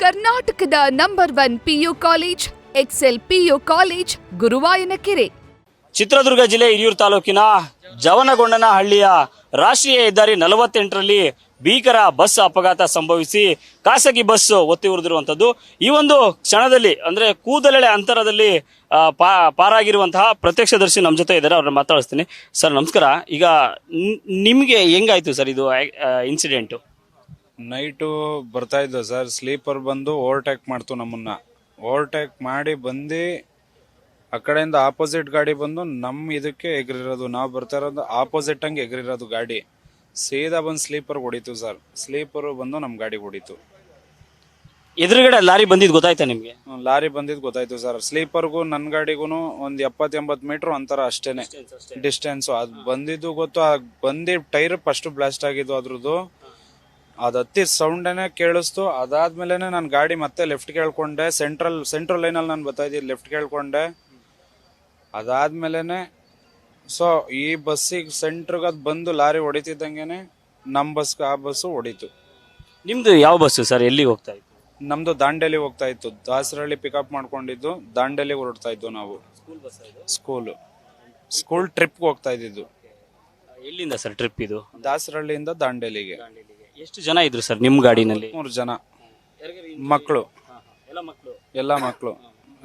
ಕರ್ನಾಟಕದ number 1 PU college Excel PU college Guruvayanakere. Chitradurga ಜಿಲ್ಲೆ ಹಿರಿಯೂರು ತಾಲೂಕಿನ ಜವನಗೊಂಡನಹಳ್ಳಿಯ ರಾಷ್ಟ್ರೀಯ ಹೆದ್ದಾರಿ 48ರಲ್ಲಿ ಭೀಕರ ಬಸ್ ಅಪಘಾತ ಸಂಭವಿಸಿ ಖಾಸಗಿ ಬಸ್ ಒತ್ತಿ ಉರಿದಿರುವಂತದ್ದು. ಈ ಒಂದು ಕ್ಷಣದಲ್ಲಿ ಅಂದ್ರೆ ಕೂದಲೆಳೆ ಅಂತರದಲ್ಲಿ ಪಾರಾಗಿರುವಂತಹ ಪ್ರತ್ಯಕ್ಷದರ್ಶಿ ನಮ್ಮ ಜೊತೆ ಇದ್ದಾರೆ, ಅವ್ರನ್ನ ಮಾತಾಡಿಸ್ತೀನಿ. ಸರ್ ನಮಸ್ಕಾರ. ಈಗ ನಿಮ್ಗೆ ಹೆಂಗಾಯ್ತು ಸರ್ ಇದು ಇನ್ಸಿಡೆಂಟ್? ನೈಟು ಬರ್ತಾ ಇದ್ದ ಸರ್, ಸ್ಲೀಪರ್ ಬಂದು ಓವರ್ಟೇಕ್ ಮಾಡ್ತು ನಮ್ಮನ್ನ. ಓವರ್ಟೇಕ್ ಮಾಡಿ ಬಂದು ಆ ಕಡೆಯಿಂದ ಆಪೋಸಿಟ್ ಗಾಡಿ ಬಂದು ನಮ್ಮ ಇದಕ್ಕೆ ಎಗರಿರೋದು, ನಾವು ಬರ್ತಾ ಇರೋದು ಆಪೋಸಿಟ್ ಹಂಗೆ ಎಗರಿರೋದು ಗಾಡಿ. ಸೀದಾ ಬಂದು ಸ್ಲೀಪರ್ ಹೊಡಿತು ಸರ್. ಸ್ಲೀಪರ್ ಬಂದು ನಮ್ಮ ಗಾಡಿ ಹೊಡಿತು. ಎದುರುಗಡೆ ಲಾರಿ ಬಂದಿದ್ದು ಗೊತ್ತಾಯ್ತಾ ನಿಮ್ಗೆ? ಲಾರಿ ಬಂದಿದ್ದು ಗೊತ್ತಾಯ್ತು ಸರ್. ಸ್ಲೀಪರ್ಗೂ ನನ್ನ ಗಾಡಿಗೂ ಒಂದು 70-80 ಮೀಟರ್ ಅಂತರ ಅಷ್ಟೇನೆ ಡಿಸ್ಟೆನ್ಸ್. ಅದು ಬಂದಿದ್ದು ಗೊತ್ತು. ಬಂದಿ ಟೈರ್ ಫಸ್ಟ್ ಬ್ಲಾಸ್ಟ್ ಆಗಿದ್ದು ಅದ್ರದ್ದು. ಅದು ಹತ್ತಿ ಸೌಂಡೇನೆ ಕೇಳಿಸ್ತು. ಅದಾದ್ಮೇಲೆ ನಾನು ಗಾಡಿ ಮತ್ತೆ ಲೆಫ್ಟ್ ಕೇಳ್ಕೊಂಡೆ. ಸೆಂಟ್ರಲ್ ಲೈನಲ್ಲಿ ನಾನು ಬರ್ತಾ ಇದ್ದೆ, ಲೆಫ್ಟ್ ಕೇಳ್ಕೊಂಡೆ. ಅದಾದ್ಮೇಲೆ ಸೊ ಈ ಬಸ್ಸಿಗೆ ಸೆಂಟ್ರಿಗೆ ಅದು ಬಂದು ಲಾರಿ ಹೊಡಿತಿದ್ದಂಗೆನೆ ನಮ್ಮ ಬಸ್ಗೆ ಆ ಬಸ್ಸು ಹೊಡಿತು. ನಿಮ್ದು ಯಾವ ಬಸ್ಸು ಸರ್? ಎಲ್ಲಿಗೆ ಹೋಗ್ತಾ ಇತ್ತು? ನಮ್ದು ದಾಂಡೇಲಿ ಹೋಗ್ತಾ ಇತ್ತು. ದಾಸರಳ್ಳಿ ಪಿಕಪ್ ಮಾಡ್ಕೊಂಡಿದ್ದು ದಾಂಡೇಲಿಗೆ ಹೊರಡ್ತಾ ಇದ್ದು ನಾವು. ಸ್ಕೂಲ್ ಟ್ರಿಪ್ಗೆ ಹೋಗ್ತಾ ಇದ್ದಿದ್ದು. ಎಲ್ಲಿಂದ ಸರ್ ಟ್ರಿಪ್ ಇದು? ದಾಸರಳ್ಳಿಯಿಂದ ದಾಂಡೇಲಿಗೆ. ಎಷ್ಟು ಜನ ಇದ್ರು ಸರ್ ನಿಮ್ ಗಾಡಿನಲ್ಲಿ? 3 ಜನ ಮಕ್ಕಳು, ಎಲ್ಲ ಮಕ್ಕಳು,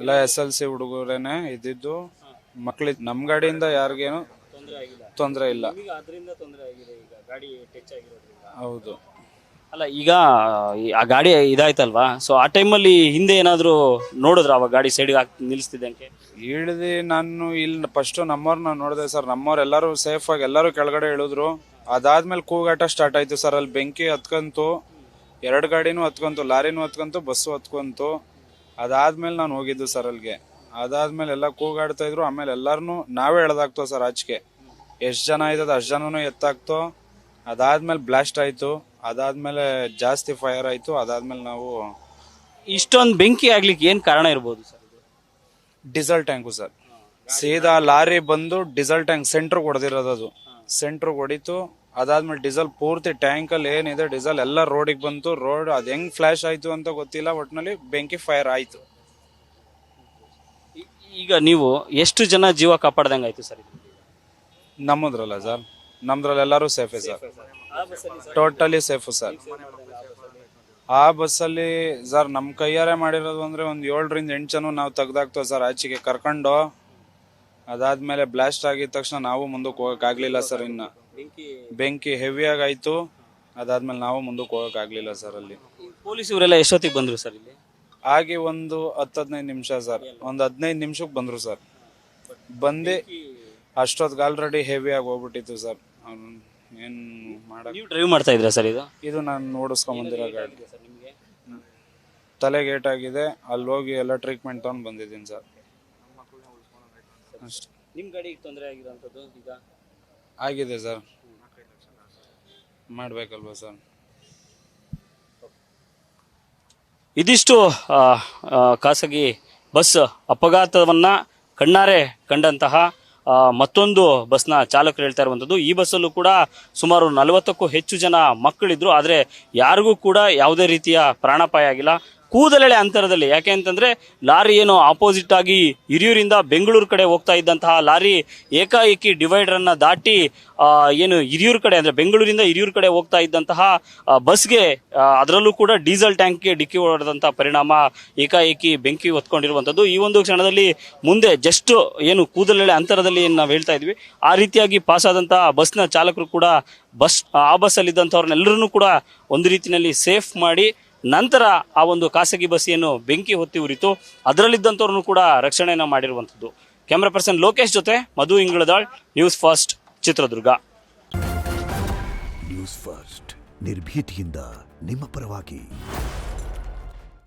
ಎಲ್ಲ SLC ಹುಡುಗರೇನೆ ಇದ್ದಿದ್ದು. ಮಕ್ಕಳಿದ್. ನಮ್ ಗಾಡಿಯಿಂದ ಯಾರಿಗೇನು ತೊಂದರೆ ಇಲ್ಲ. ಹೌದು. ಅಲ್ಲ, ಈಗ ಆ ಗಾಡಿ ಇದಾಯ್ತಲ್ವಾ, ಸೊ ಆ ಟೈಮಲ್ಲಿ ಹಿಂದೆ ಏನಾದ್ರು ನೋಡಿದ್ರ ಅವಾಗ ಗಾಡಿ ಸೈಡ್ ನಿಲ್ಲಿಸ್ತಿದ್ದಂಗೆ? ಇಳಿದು ನಾನು ಇಲ್ಲಿ ಫಸ್ಟ್ ನಮ್ಮವ್ರನ್ನ ನೋಡಿದೆ ಸರ್. ನಮ್ಮವ್ರು ಎಲ್ಲರೂ ಸೇಫ್ ಆಗಿ ಎಲ್ಲರೂ ಕೆಳಗಡೆ ಇಳಿದ್ರು. ಅದಾದ್ಮೇಲೆ ಕೂಗಾಟ ಸ್ಟಾರ್ಟ್ ಆಯ್ತು ಸರ್. ಅಲ್ಲಿ ಬೆಂಕಿ ಹತ್ಕಂತು, 2 ಗಾಡಿನೂ ಹತ್ಕಂತು, ಲಾರಿನೂ ಹತ್ಕಂತು, ಬಸ್ಸು ಹತ್ಕಂತು. ಅದಾದ್ಮೇಲೆ ನಾನು ಹೋಗಿದ್ದು ಸರ್ ಅಲ್ಲಿಗೆ. ಅದಾದ್ಮೇಲೆ ಎಲ್ಲ ಕೂಗಾಡ್ತಾ ಇದ್ರು. ಆಮೇಲೆ ಎಲ್ಲಾರನು ನಾವೇ ಎಳ್ದಾಕ್ತೋ ಸರ್ ಆಚೆಗೆ. ಎಷ್ಟು ಜನ ಇದ್ದದ ಅಷ್ಟು ಜನನು ಎತ್ತಾಕ್ತೋ. ಅದಾದ್ಮೇಲೆ ಬ್ಲಾಸ್ಟ್ ಆಯ್ತು. ಅದಾದ್ಮೇಲೆ ಜಾಸ್ತಿ ಫೈರ್ ಆಯ್ತು. ಅದಾದ್ಮೇಲೆ ನಾವು ಇಷ್ಟೊಂದು ಬೆಂಕಿ ಆಗ್ಲಿಕ್ಕೆ ಏನ್ ಕಾರಣ ಇರ್ಬೋದು ಸರ್? Diesel tank sir. ಸೀದಾ ಲಾರಿ ಬಂದು ಡೀಸೆಲ್ ಟ್ಯಾಂಕ್ ಸೆಂಟ್ರ್ ಹೊಡೆದಿರೋದು. ಅದು ಸೆಂಟ್ರ್ ಹೊಡಿತು. ಅದಾದ್ಮೇಲೆ ಡೀಸೆಲ್ ಪೂರ್ತಿ ಟ್ಯಾಂಕ್ ಅಲ್ಲಿ ಏನಿದೆ ಡೀಸೆಲ್ ಎಲ್ಲ ರೋಡಿಗೆ ಬಂತು. ರೋಡ್ ಅದ್ ಹೆಂಗ್ ಫ್ಲಾಶ್ ಆಯ್ತು ಅಂತ ಗೊತ್ತಿಲ್ಲ. ಒಟ್ಟಿನಲ್ಲಿ ಬೆಂಕಿ ಫೈರ್ ಆಯ್ತು. ಈಗ ನೀವು ಎಷ್ಟು ಜನ ಜೀವ ಕಾಪಾಡ್ದಂಗ ಆಯ್ತು ಸರ್? ನಮ್ಮದ್ರಲ್ಲ ಸರ್, ನಮ್ದ್ರಲ್ಲಿ ಎಲ್ಲರೂ ಸೇಫೇ ಸರ್, ಟೋಟಲಿ ಸೇಫು ಸರ್. ಆ ಬಸ್ಸಲ್ಲಿ ಸರ್ ನಮ್ ಕೈಯಾರೆ ಮಾಡಿರೋದು ಅಂದ್ರೆ ಒಂದು 7-8 ಜನ ನಾವು ತೆಗ್ದಾಕ್ತೇವೆ ಸರ್ ಆಚೆಗೆ ಕರ್ಕೊಂಡು. ಅದಾದ್ಮೇಲೆ ಬ್ಲಾಸ್ಟ್ ಆಗಿದ ತಕ್ಷಣ ನಾವು ಮುಂದಕ್ಕೆ ಹೋಗಕ್ ಆಗ್ಲಿಲ್ಲ ಸರ್. ಇನ್ನ ಬೆಂಕಿ ಹೆವಿಯಾಗಿ ಆಯ್ತು. ಅದಾದ್ಮೇಲೆ ನಾವು ಮುಂದಕ್ಕೆ ಹೋಗಕ್ ಆಗ್ಲಿಲ್ಲ ಸರ್. ಅಲ್ಲಿ ಪೊಲೀಸ್ ಇವರೆಲ್ಲ ಎಷ್ಟೊತ್ತಿಗೆ ಬಂದ್ರು ಸರ್ ಇಲ್ಲಿ? ಆಗಿ ಒಂದು 10-15 ನಿಮಿಷ ಸರ್. ಒಂದು 15 ನಿಮಿಷಕ್ಕೆ ಬಂದ್ರು ಸರ್. ಬಂದು ಅಷ್ಟೊತ್ತಿಗೆ ಆಲ್ರೆಡಿ ಹೆವಿಯಾಗಿ ಹೋಗ್ಬಿಟ್ಟಿತ್ತು ಸರ್. ಏನ್ ಮಾಡಕ್. ನೀವು ಡ್ರೈವ್ ಮಾಡ್ತಾ ಇದ್ರ ಸರ್? ಇದು ನಾನು ಓಡಿಸ್ಕೊಂಡ್ ಬಂದಿರೋ ಗಾಡಿ. ತಲೆಗೆ ಏಟಾಗಿದೆ. ಅಲ್ಲಿ ಹೋಗಿ ಎಲ್ಲ ಟ್ರೀಟ್ಮೆಂಟ್ ತಗೊಂಡ್ ಬಂದಿದ್ದೀನಿ ಸರ್. ಅಷ್ಟೇ. ನಿಮ್ ಗಾಡಿಗೆ ತೊಂದರೆ ಆಗಿರೋಂಥದ್ದು ಈಗ ಆಗಿದೆ ಸರ್. ಮಾಡ್ಬೇಕಲ್ವಾ ಸರ್? ಇದಿಷ್ಟು ಖಾಸಗಿ ಬಸ್ ಅಪಘಾತವನ್ನ ಕಣ್ಣಾರೆ ಕಂಡಂತಹ ಮತ್ತೊಂದು ಬಸ್ನ ಚಾಲಕರು ಹೇಳ್ತಾ ಇರುವಂಥದ್ದು. ಈ ಬಸ್ಸಲ್ಲೂ ಕೂಡ ಸುಮಾರು 40ಕ್ಕೂ ಹೆಚ್ಚು ಜನ ಮಕ್ಕಳಿದ್ರು. ಆದರೆ ಯಾರಿಗೂ ಕೂಡ ಯಾವುದೇ ರೀತಿಯ ಪ್ರಾಣಾಪಾಯ ಆಗಿಲ್ಲ. ಕೂದಲೆಳೆ ಅಂತರದಲ್ಲಿ, ಯಾಕೆ ಅಂತಂದ್ರೆ ಲಾರಿ ಏನು ಆಪೋಸಿಟ್ ಆಗಿ ಹಿರಿಯೂರಿಂದ ಬೆಂಗಳೂರು ಕಡೆ ಹೋಗ್ತಾ ಇದ್ದಂತಹ ಲಾರಿ ಏಕಾಏಕಿ ಡಿವೈಡರ್ ಅನ್ನ ದಾಟಿ ಏನು ಹಿರಿಯೂರು ಕಡೆ ಅಂದ್ರೆ ಬೆಂಗಳೂರಿಂದ ಹಿರಿಯೂರು ಕಡೆ ಹೋಗ್ತಾ ಇದ್ದಂತಹ ಬಸ್ಗೆ ಅದರಲ್ಲೂ ಕೂಡ ಡೀಸೆಲ್ ಟ್ಯಾಂಕ್ಗೆ ಡಿಕ್ಕಿ ಹೊಡೆದಂತಹ ಪರಿಣಾಮ ಏಕಾಏಕಿ ಬೆಂಕಿ ಹೊತ್ಕೊಂಡಿರುವಂತದ್ದು. ಈ ಒಂದು ಕ್ಷಣದಲ್ಲಿ ಮುಂದೆ ಜಸ್ಟ್ ಏನು ಕೂದಲೆಳೆ ಅಂತರದಲ್ಲಿ ಏನು ನಾವು ಹೇಳ್ತಾ ಇದ್ವಿ, ಆ ರೀತಿಯಾಗಿ ಪಾಸ್ ಆದಂತಹ ಬಸ್ನ ಚಾಲಕರು ಕೂಡ ಆ ಬಸ್ಸಲ್ಲಿ ಇದ್ದಂಥವ್ರನ್ನೆಲ್ಲರನ್ನೂ ಕೂಡ ಒಂದು ರೀತಿಯಲ್ಲಿ ಸೇಫ್ ಮಾಡಿ ನಂತರ ಆ ಒಂದು ಖಾಸಗಿ ಬಸ್ ಏನು ಬೆಂಕಿ ಹೊತ್ತಿ ಉರಿತು ಅದರಲ್ಲಿದ್ದಂಥವ್ರನ್ನು ಕೂಡ ರಕ್ಷಣೆಯನ್ನ ಮಾಡಿರುವಂಥದ್ದು. ಕ್ಯಾಮ್ರಾ ಪರ್ಸನ್ ಲೋಕೇಶ್ ಜೊತೆ Madhu Ingaladal, news first, Chitradurga. News first, ನಿರ್ಭೀತಿಯಿಂದ ನಿಮ್ಮ ಪರವಾಗಿ.